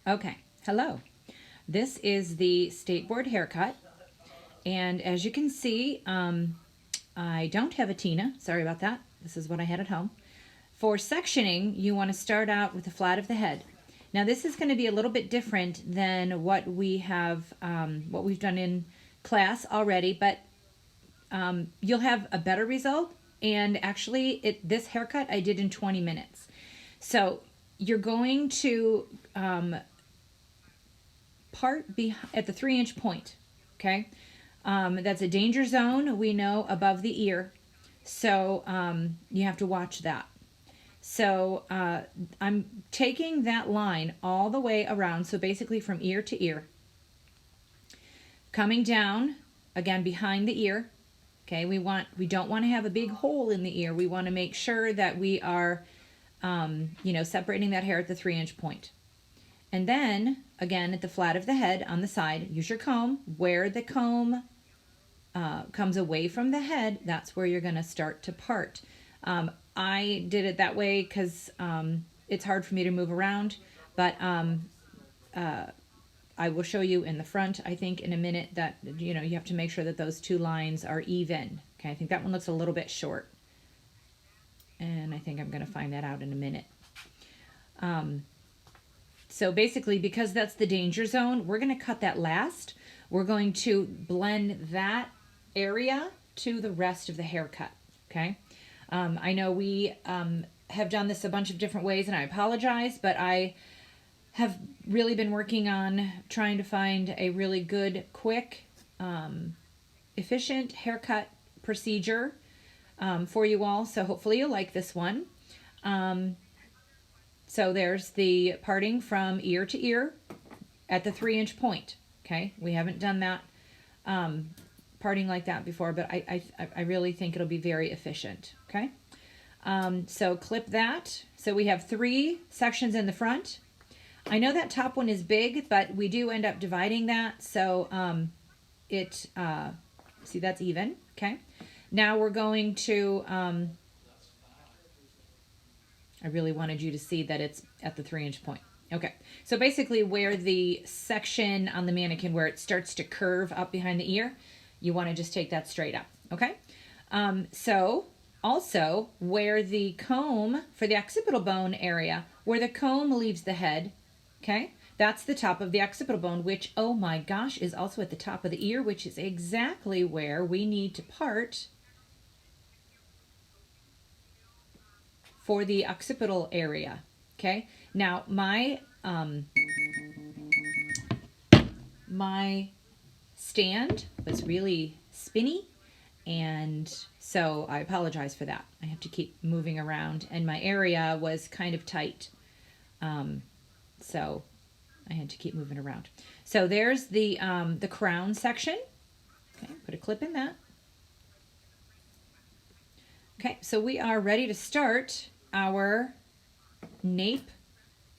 Okay, hello. This is the State Board haircut, and as you can see, I don't have a Tina. Sorry about that. This is what I had at home. For sectioning, you want to start out with the flat of the head. Now, this is going to be a little bit different than what we've done in class already, but you'll have a better result. And actually, this haircut I did in 20 minutes. So you're going to part at the 3-inch point. Okay, that's a danger zone, we know, above the ear, so you have to watch that. So I'm taking that line all the way around, so basically from ear to ear, coming down again behind the ear. Okay, we don't want to have a big hole in the ear. We want to make sure that we are separating that hair at the 3-inch point. And then, again, at the flat of the head on the side, use your comb. Where the comb comes away from the head, that's where you're going to start to part. I did it that way because it's hard for me to move around, but I will show you in the front, I think, in a minute that, you have to make sure that those two lines are even. Okay, I think that one looks a little bit short, and I think I'm going to find that out in a minute. So basically, because that's the danger zone, we're going to cut that last. We're going to blend that area to the rest of the haircut, okay? I know we have done this a bunch of different ways, and I apologize, but I have really been working on trying to find a really good, quick, efficient haircut procedure for you all, so hopefully you'll like this one. So there's the parting from ear to ear at the 3-inch point. Okay, we haven't done that parting like that before, but I really think it'll be very efficient. Okay, so clip that. So we have 3 sections in the front. I know that top one is big, but we do end up dividing that, so see, that's even. Okay, now we're going to I really wanted you to see that it's at the 3-inch point. Okay, so basically where the section on the mannequin where it starts to curve up behind the ear, you want to just take that straight up, okay? So also where the comb, for the occipital bone area, where the comb leaves the head, okay? That's the top of the occipital bone, which, oh my gosh, is also at the top of the ear, which is exactly where we need to part for the occipital area. Okay, now my stand was really spinny, and so I apologize for that. I have to keep moving around, and my area was kind of tight, so I had to keep moving around. So there's the crown section. Okay, put a clip in that. Okay, so we are ready to start our nape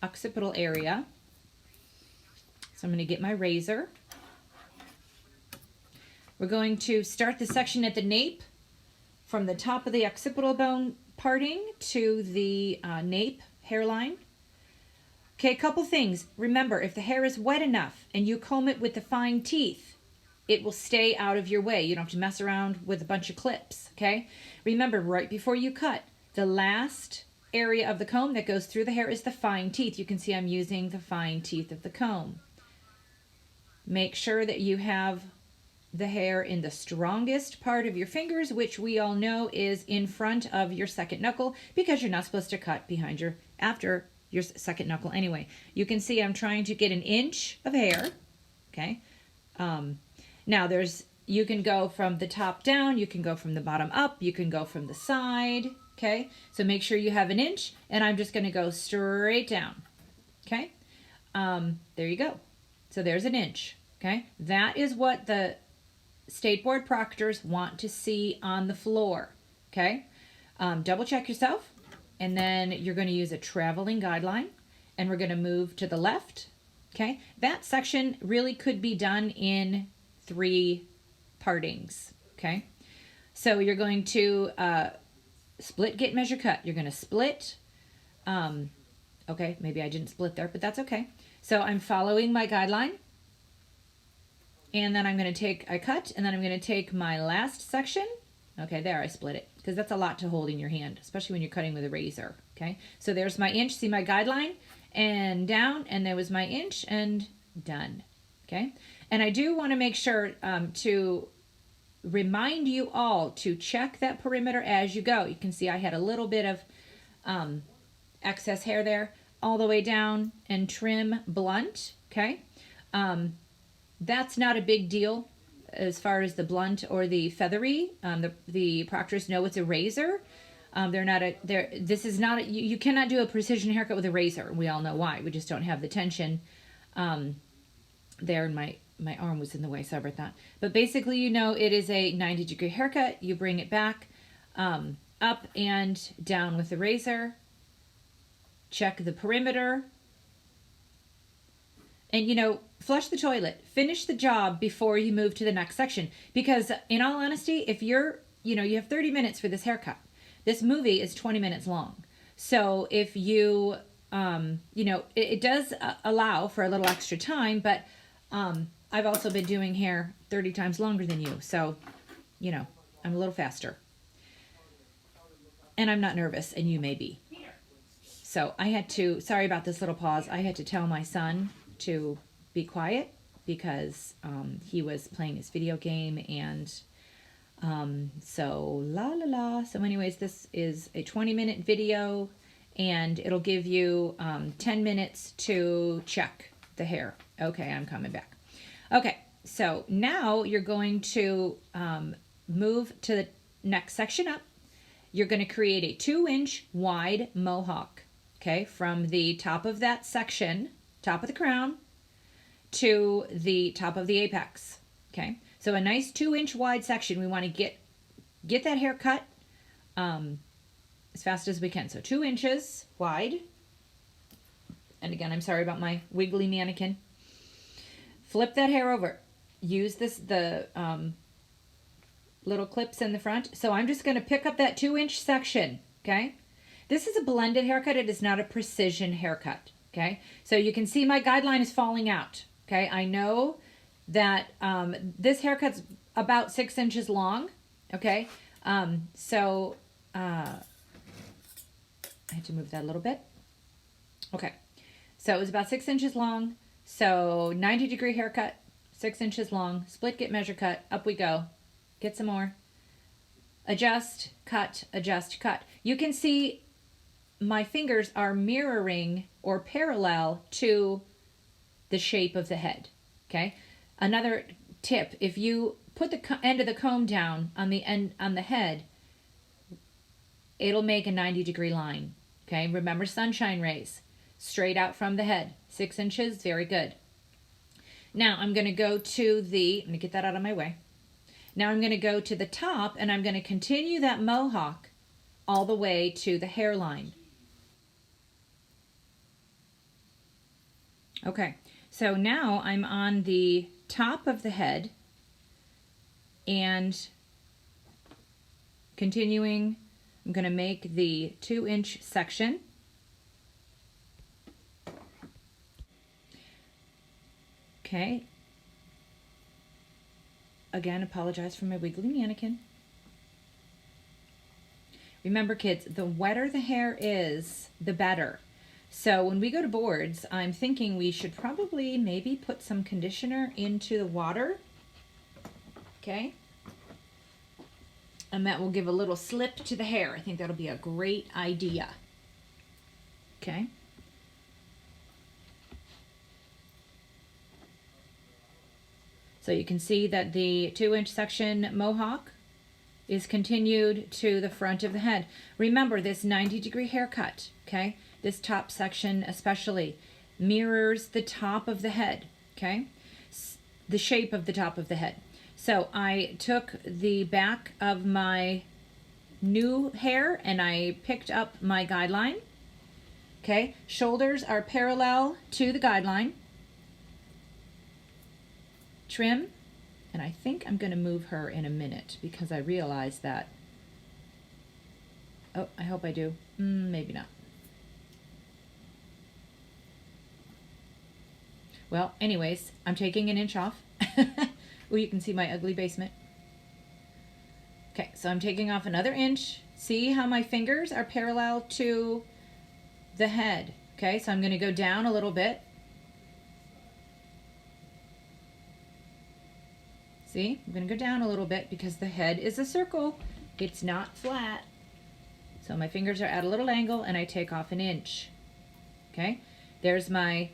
occipital area. So I'm going to get my razor. We're going to start the section at the nape from the top of the occipital bone parting to the nape hairline. Okay, a couple things. Remember, if the hair is wet enough and you comb it with the fine teeth, it will stay out of your way. You don't have to mess around with a bunch of clips, okay? Remember, right before you cut, the last area of the comb that goes through the hair is the fine teeth. You can see I'm using the fine teeth of the comb. Make sure that you have the hair in the strongest part of your fingers, which we all know is in front of your second knuckle, because you're not supposed to cut after your second knuckle anyway. You can see I'm trying to get an inch of hair, okay? Now you can go from the top down, you can go from the bottom up, you can go from the side, okay? So make sure you have an inch, and I'm just going to go straight down, okay? There you go. So there's an inch, okay? That is what the State Board proctors want to see on the floor, okay? Double check yourself, and then you're going to use a traveling guideline, and we're going to move to the left, okay? That section really could be done in 3 partings, okay? So you're going to split, get, measure, cut. You're going to split Okay, maybe I didn't split there, but that's okay. So I'm following my guideline. And then I'm going to take, I cut, and then I'm going to take my last section. Okay, there, I split it, because that's a lot to hold in your hand, especially when you're cutting with a razor. Okay, so there's my inch, see my guideline, and down, and there was my inch, and done. Okay, and I do want to make sure to remind you all to check that perimeter as you go. You can see I had a little bit of excess hair there, all the way down, and trim blunt. Okay, that's not a big deal as far as the blunt or the feathery. The proctors know it's a razor. This is not you cannot do a precision haircut with a razor. We all know why. We just don't have the tension there. And my arm was in the way, sorry about that. But basically, you know, it is a 90-degree haircut. You bring it back up and down with the razor. Check the perimeter. And, you know, flush the toilet. Finish the job before you move to the next section. Because, in all honesty, if you're, you know, you have 30 minutes for this haircut. This movie is 20 minutes long. So if you, you know, it does allow for a little extra time. But I've also been doing hair 30 times longer than you. So, you know, I'm a little faster. And I'm not nervous, and you may be. So I had to, sorry about this little pause. I had to tell my son to be quiet because he was playing his video game, and so So anyways, this is a 20-minute video, and it'll give you 10 minutes to check the hair. Okay, I'm coming back. Okay, so now you're going to move to the next section up. You're going to create a 2-inch wide mohawk, okay, from the top of that section, top of the crown, to the top of the apex, okay? So a nice 2-inch wide section. We want to get that hair cut as fast as we can. So 2 inches wide. And again, I'm sorry about my wiggly mannequin. Flip that hair over. Use the little clips in the front. So I'm just going to pick up that 2-inch section, okay? This is a blended haircut. It is not a precision haircut, okay? So you can see my guideline is falling out, okay? I know that this haircut's about 6 inches long, okay? I had to move that a little bit. Okay, so it was about 6 inches long. So 90-degree haircut, 6 inches long, split, get, measure, cut, up we go. Get some more. Adjust, cut, adjust, cut. You can see my fingers are mirroring or parallel to the shape of the head, okay? Another tip, if you put the end of the comb down on the head, it'll make a 90-degree line, okay? Remember sunshine rays, straight out from the head, 6 inches, very good. Now I'm going to go to I'm going to get that out of my way. Now I'm going to go to the top, and I'm going to continue that mohawk all the way to the hairline. Okay, so now I'm on the top of the head and continuing, I'm going to make the 2-inch section. Okay. Again, apologize for my wiggly mannequin. Remember, kids, the wetter the hair is, the better. So when we go to boards, I'm thinking we should probably maybe put some conditioner into the water. Okay. And that will give a little slip to the hair. I think that'll be a great idea. Okay. So you can see that the 2-inch section mohawk is continued to the front of the head. Remember, this 90-degree haircut, okay? This top section especially mirrors the top of the head, okay? The shape of the top of the head. So I took the back of my new hair and I picked up my guideline, okay? Shoulders are parallel to the guideline. Trim, and I think I'm going to move her in a minute because I realize that, oh, I hope I do, maybe not. Well, anyways, I'm taking an inch off. Well, you can see my ugly basement. Okay, so I'm taking off another inch. See how my fingers are parallel to the head. Okay, so I'm going to go down a little bit. See, I'm going to go down a little bit because the head is a circle. It's not flat. So my fingers are at a little angle and I take off an inch. Okay, there's my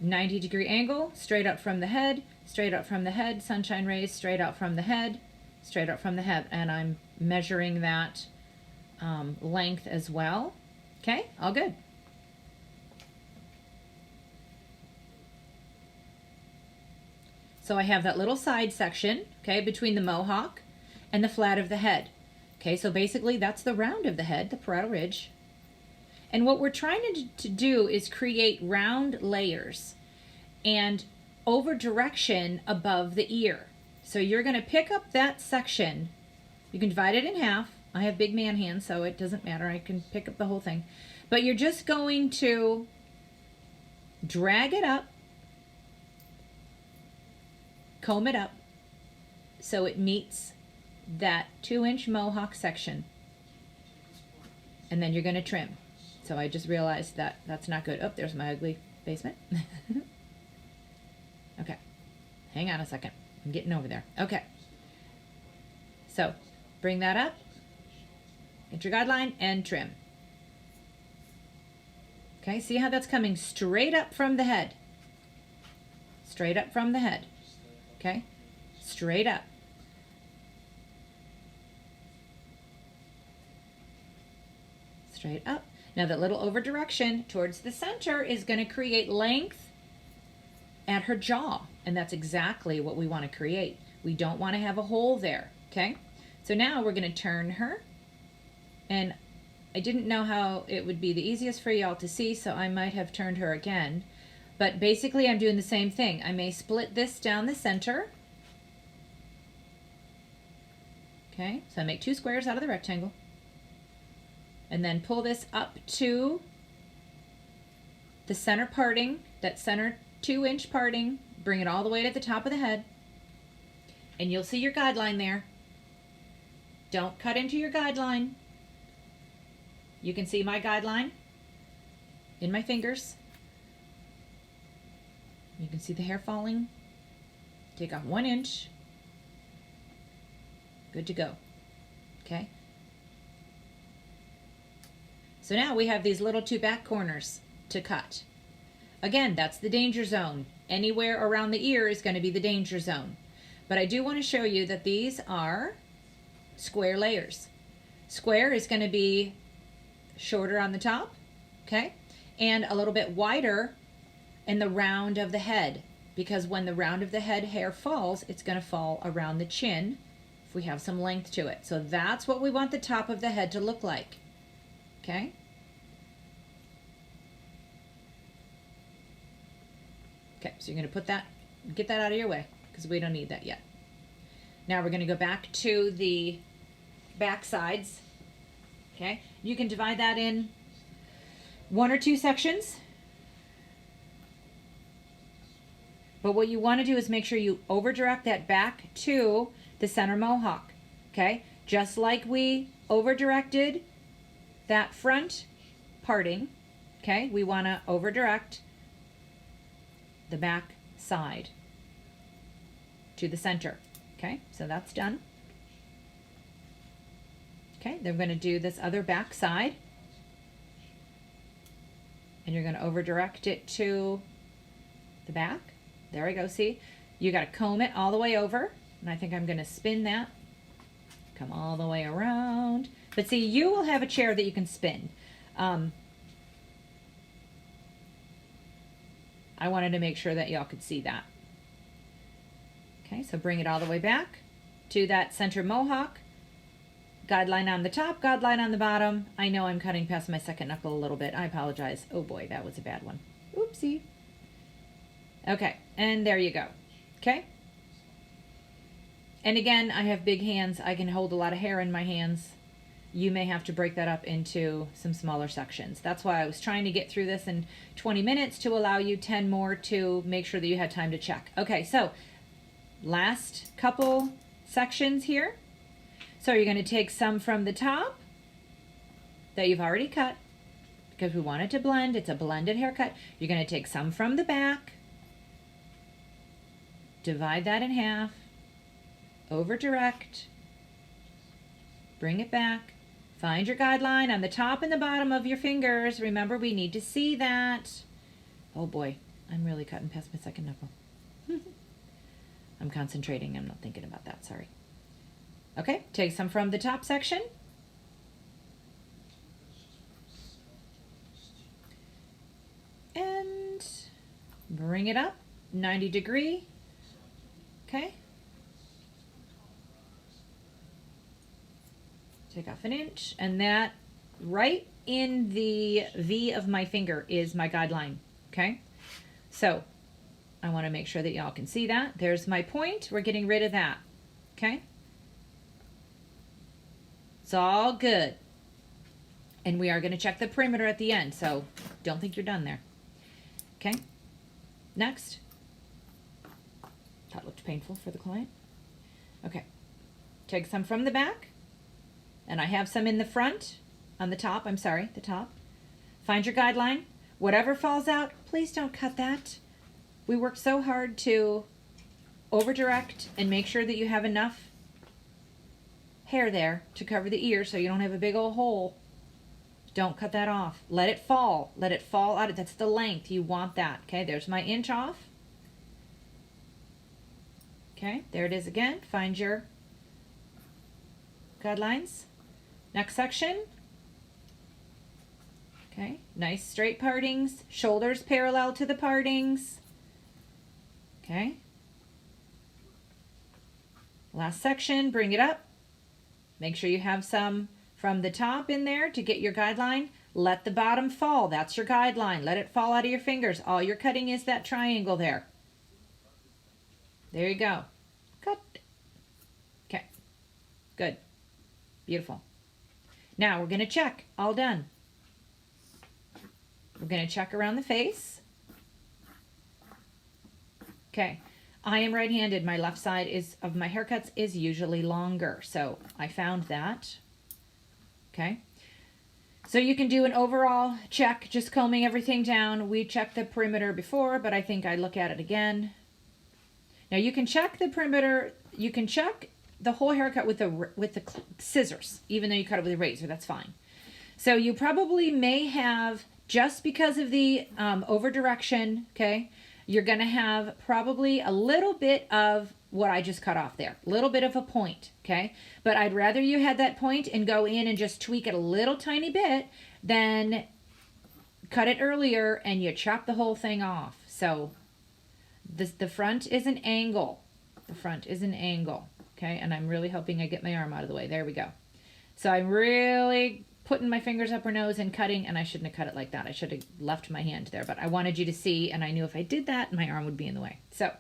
90-degree angle, straight up from the head, straight up from the head, sunshine rays, straight out from the head, straight up from the head. And I'm measuring that length as well. Okay, all good. So I have that little side section, okay, between the mohawk and the flat of the head. Okay, so basically that's the round of the head, the parietal ridge. And what we're trying to do is create round layers and over direction above the ear. So you're going to pick up that section. You can divide it in half. I have big man hands, so it doesn't matter. I can pick up the whole thing. But you're just going to drag it up, comb it up, so it meets that 2-inch mohawk section. And then you're going to trim. So I just realized that that's not good. Oh, there's my ugly basement. Okay, hang on a second. I'm getting over there. Okay, so bring that up, get your guideline, and trim. Okay, see how that's coming straight up from the head. Straight up from the head. Okay, straight up. Straight up. Now that little over direction towards the center is going to create length at her jaw. And that's exactly what we want to create. We don't want to have a hole there. Okay. So now we're going to turn her. And I didn't know how it would be the easiest for y'all to see, so I might have turned her again. But basically I'm doing the same thing. I may split this down the center. Okay. So I make 2 squares out of the rectangle. And then pull this up to the center parting, that center 2-inch parting, bring it all the way to the top of the head, and you'll see your guideline there. Don't cut into your guideline. You can see my guideline in my fingers. You can see the hair falling. Take off 1 inch. Good to go. Okay. So now we have these little 2 back corners to cut. Again, that's the danger zone. Anywhere around the ear is going to be the danger zone. But I do want to show you that these are square layers. Square is going to be shorter on the top, okay? And a little bit wider in the round of the head, because when the round of the head hair falls, it's going to fall around the chin if we have some length to it. So that's what we want the top of the head to look like. Okay. Okay, so you're going to put that, get that out of your way because we don't need that yet. Now we're going to go back to the back sides. Okay, you can divide that in 1 or 2 sections. But what you want to do is make sure you over direct that back to the center mohawk. Okay, just like we over directed that front parting, okay, we want to over direct the back side to the center. Okay, so that's done. Okay, then we're going to do this other back side, and you're going to over direct it to the back. There we go. See, you got to comb it all the way over, and I think I'm going to spin that, come all the way around. But see, you will have a chair that you can spin. I wanted to make sure that y'all could see that. Okay, so bring it all the way back to that center mohawk. Guideline on the top, guideline on the bottom. I know I'm cutting past my second knuckle a little bit. I apologize. Oh boy, that was a bad one. Oopsie. Okay, and there you go. Okay. And again, I have big hands. I can hold a lot of hair in my hands. you may have to break that up into some smaller sections. That's why I was trying to get through this in 20 minutes to allow you 10 more to make sure that you had time to check. Okay, so last couple sections here. So you're going to take some from the top that you've already cut because we want it to blend. It's a blended haircut. You're going to take some from the back, divide that in half, over direct, bring it back, find your guideline on the top and the bottom of your fingers. Remember, we need to see that. Oh boy, I'm really cutting past my second knuckle. I'm concentrating. I'm not thinking about that. Sorry. Okay, take some from the top section. And bring it up 90 degree. Okay. Take off an inch, and that right in the V of my finger is my guideline. Okay. So I want to make sure that y'all can see that. There's my point. We're getting rid of that. Okay. It's all good. And we are going to check the perimeter at the end, so don't think you're done there. Okay. Next. That looked painful for the client. Okay. Take some from the back. And I have some in the front, on the top, I'm sorry, the top. Find your guideline. Whatever falls out, please don't cut that. We work so hard to over direct and make sure that you have enough hair there to cover the ear so you don't have a big old hole. Don't cut that off. Let it fall. Let it fall out. That's the length. You want that. Okay, there's my inch off. Okay, there it is again. Find your guidelines. Next section. Okay, nice straight partings. Shoulders parallel to the partings. Okay. Last section, bring it up. Make sure you have some from the top in there to get your guideline. Let the bottom fall. That's your guideline. Let it fall out of your fingers. All you're cutting is that triangle there. There you go. Cut. Okay. Good. Beautiful. Now we're going to check. All done. We're going to check around the face. Okay. I am right-handed. My left side of my haircuts is usually longer. So I found that. Okay. So you can do an overall check, just combing everything down. We checked the perimeter before, but I think I'd look at it again. Now you can check the perimeter. You can check the whole haircut with the scissors, even though you cut it with a razor. That's fine. So you probably may have, just because of the over direction, okay, you're going to have probably a little bit of what I just cut off there. A little bit of a point, okay? But I'd rather you had that point and go in and just tweak it a little tiny bit than cut it earlier and you chop the whole thing off. So the front is an angle. The front is an angle, okay? And I'm really hoping I get my arm out of the way. There we go. So I'm really putting my fingers up her nose and cutting, and I shouldn't have cut it like that. I should have left my hand there, but I wanted you to see, and I knew if I did that, my arm would be in the way. So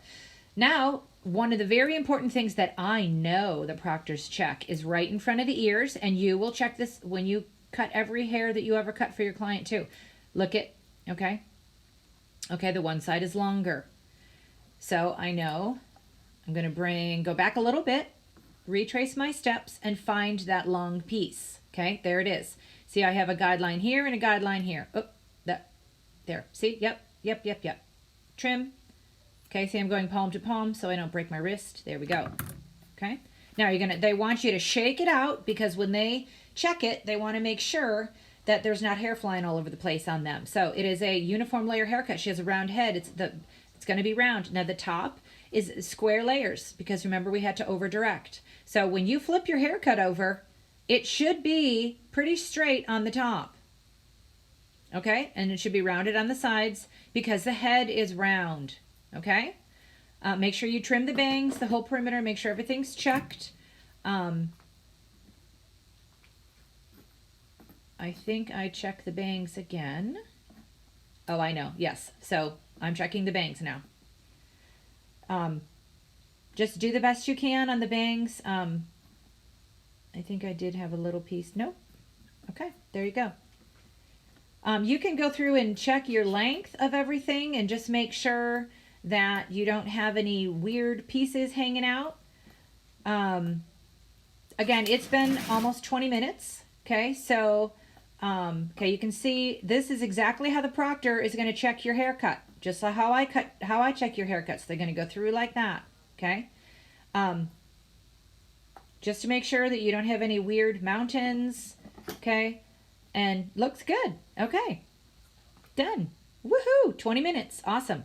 now, one of the very important things that I know the proctors check is right in front of the ears, and you will check this when you cut every hair that you ever cut for your client too. Look at, okay? Okay, the one side is longer. So I know I'm going to go back a little bit, retrace my steps, and find that long piece. Okay, there it is. See, I have a guideline here and a guideline here. Oh, there. See, yep. Trim. Okay, see, I'm going palm to palm so I don't break my wrist. There we go. Okay, now they want you to shake it out because when they check it, they want to make sure that there's not hair flying all over the place on them. So it is a uniform layer haircut. She has a round head. It's going to be round. Now the top is square layers because remember we had to over direct. So when you flip your haircut over, it should be pretty straight on the top. Okay, and it should be rounded on the sides because the head is round. Okay, make sure you trim the bangs, the whole perimeter, make sure everything's checked. I think I check the bangs again. Oh, I know, yes. So I'm checking the bangs now. Just do the best you can on the bangs. I think I did have a little piece. Nope, Okay, there you go. You can go through and check your length of everything and just make sure that you don't have any weird pieces hanging out. Again, it's been almost 20 minutes. Okay, so okay, you can see this is exactly how the proctor is going to check your haircut. Just like how I check your haircuts. They're going to go through like that. Okay, just to make sure that you don't have any weird mountains. Okay, and looks good. Okay, done. Woohoo! 20 minutes. Awesome.